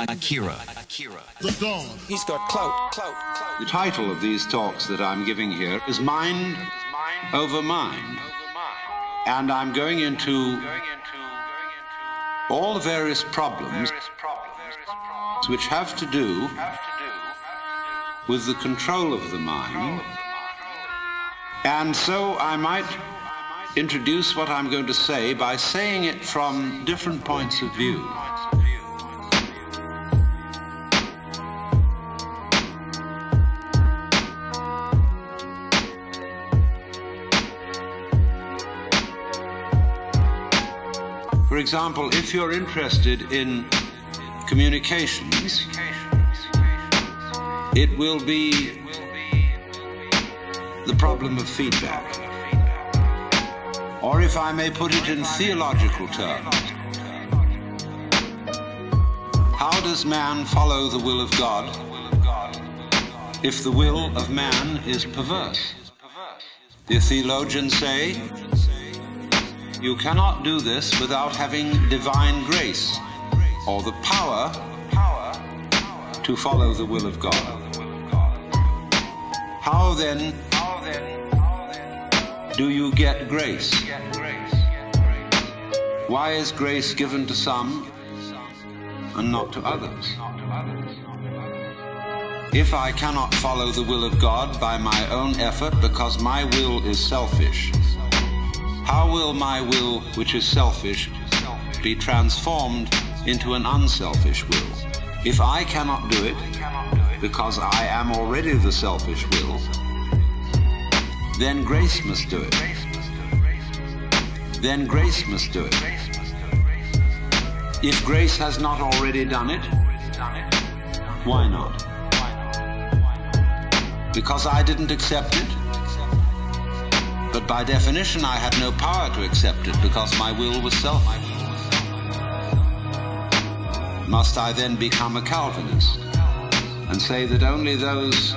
Akira. The Dawn. He's got clout. The title of these talks that I'm giving here is Mind Over Mind. And I'm going into all the various problems which have to do with the control of the mind. And so I might introduce what I'm going to say by saying it from different points of view. For example, if you're interested in communications, it will be the problem of feedback. Or if I may put it in theological terms, how does man follow the will of God if the will of man is perverse? The theologians say, you cannot do this without having divine grace, or the power to follow the will of God. How then do you get grace? Why is grace given to some and not to others? If I cannot follow the will of God by my own effort because my will is selfish, how will my will, which is selfish, be transformed into an unselfish will? If I cannot do it because I am already the selfish will, then grace must do it. Then grace must do it. If grace has not already done it, why not? Because I didn't accept it? But by definition, I had no power to accept it because my will was selfish. Must I then become a Calvinist and say that only those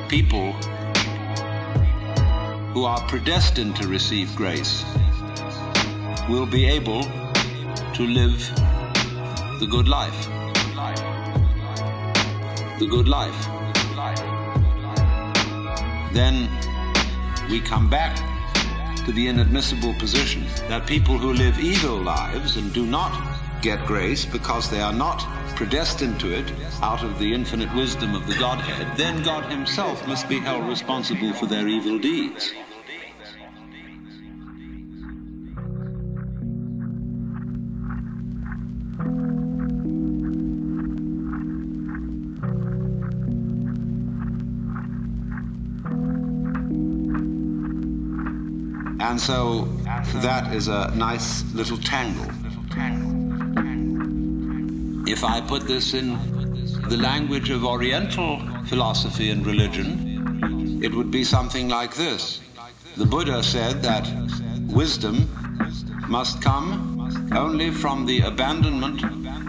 people who are predestined to receive grace will be able to live the good life? The good life. Then we come back to the inadmissible position that people who live evil lives and do not get grace because they are not predestined to it out of the infinite wisdom of the Godhead, then God himself must be held responsible for their evil deeds. And so that is a nice little tangle. If I put this in the language of Oriental philosophy and religion, it would be something like this. The Buddha said that wisdom must come only from the abandonment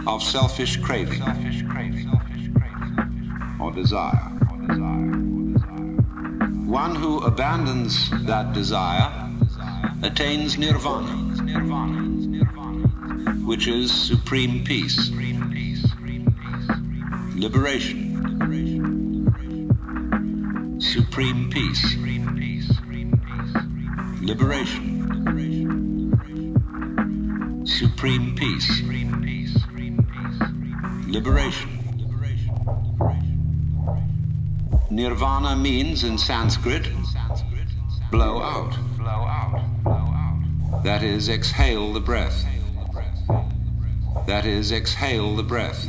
of selfish craving or desire. One who abandons that desire attains nirvana, which is supreme peace, liberation, supreme peace, liberation, supreme peace, liberation. Nirvana means in Sanskrit, blow out. That is, exhale the breath. That is, exhale the breath.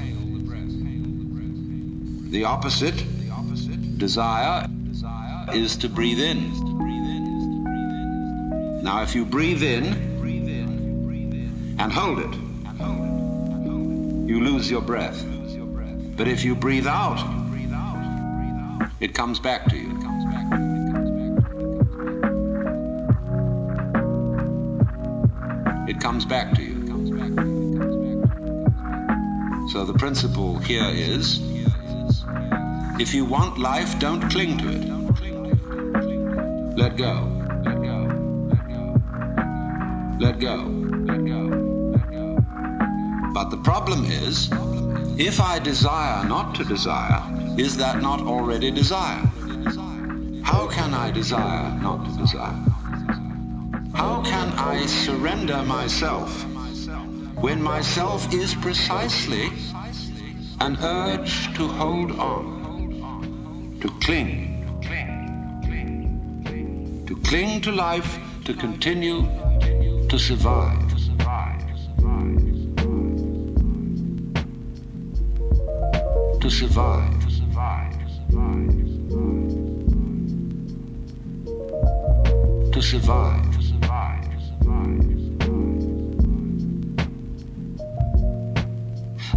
The opposite, desire, is to breathe in. Now, if you breathe in and hold it, you lose your breath. But if you breathe out, it comes back to you. It comes back to you. So the principle here is, if you want life, don't cling to it. Let go. Let go. But the problem is, if I desire not to desire, is that not already desire? How can I desire not to desire? How can I surrender myself when myself is precisely an urge to hold on, to cling to life, to continue to survive? To survive. To survive.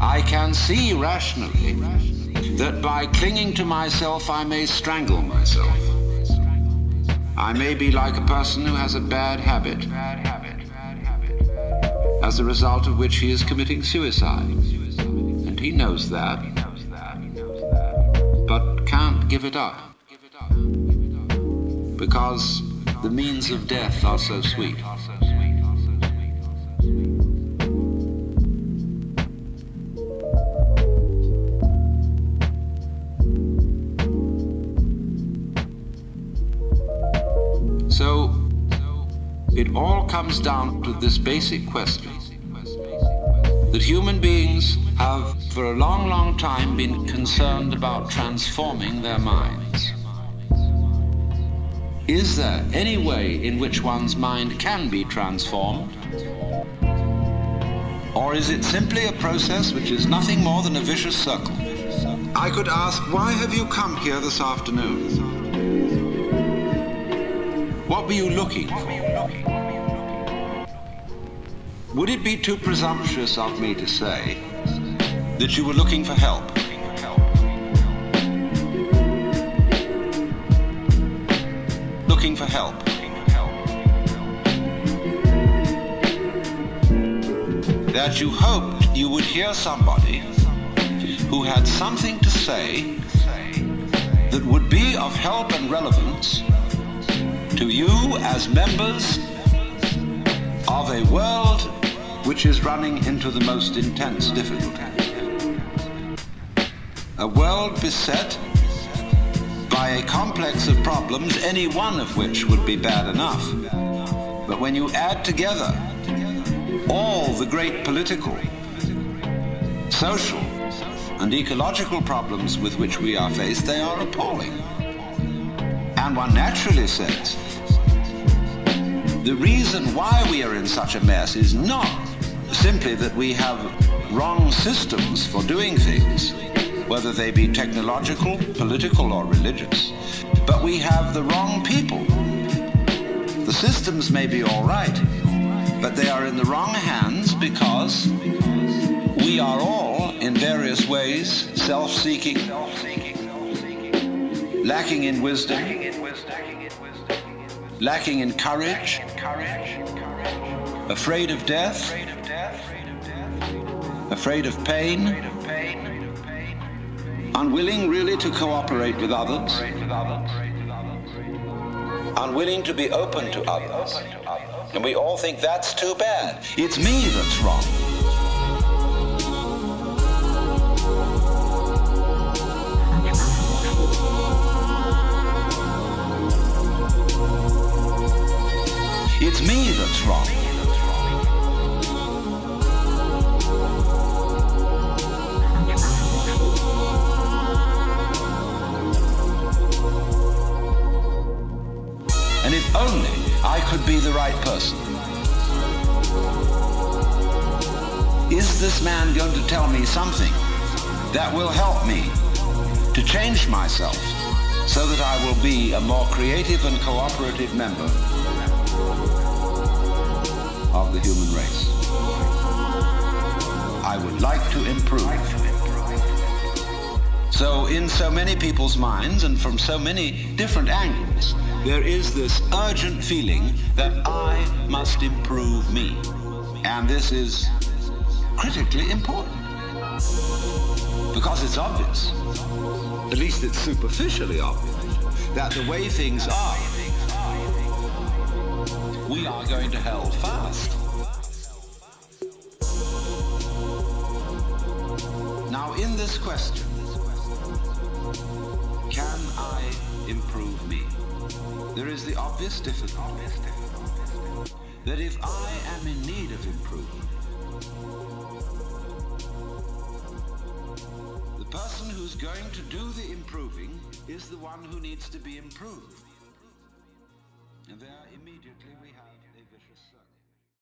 I can see rationally that by clinging to myself I may strangle myself. I may be like a person who has a bad habit, as a result of which he is committing suicide. And he knows that, but can't give it up, because the means of death are so sweet. So, it all comes down to this basic question, that human beings have for a long, long time been concerned about transforming their minds. Is there any way in which one's mind can be transformed? Or is it simply a process which is nothing more than a vicious circle? I could ask, why have you come here this afternoon? What were you looking for? Would it be too presumptuous of me to say that you were looking for help? Looking for help. That you hoped you would hear somebody who had something to say that would be of help and relevance to you as members of a world which is running into the most intense difficulty. A world beset by a complex of problems, any one of which would be bad enough. But when you add together all the great political, social, and ecological problems with which we are faced, they are appalling. And one naturally says, the reason why we are in such a mess is not simply that we have wrong systems for doing things, whether they be technological, political, or religious, but we have the wrong people. The systems may be all right, but they are in the wrong hands because we are all, in various ways, self-seeking, lacking in wisdom, lacking in courage, afraid of death, afraid of pain, unwilling really to cooperate with others, unwilling to be open to others. And we all think that's too bad. It's me that's wrong. It's me that's wrong. And if only I could be the right person. Is this man going to tell me something that will help me to change myself so that I will be a more creative and cooperative member of the human race? I would like to improve. So in so many people's minds and from so many different angles, there is this urgent feeling that I must improve me. And this is critically important because it's obvious, at least it's superficially obvious, that the way things are, we are going to hell fast. this question: can I improve me? There is the obvious difficulty that if I am in need of improvement, the person who's going to do the improving is the one who needs to be improved. And there immediately we have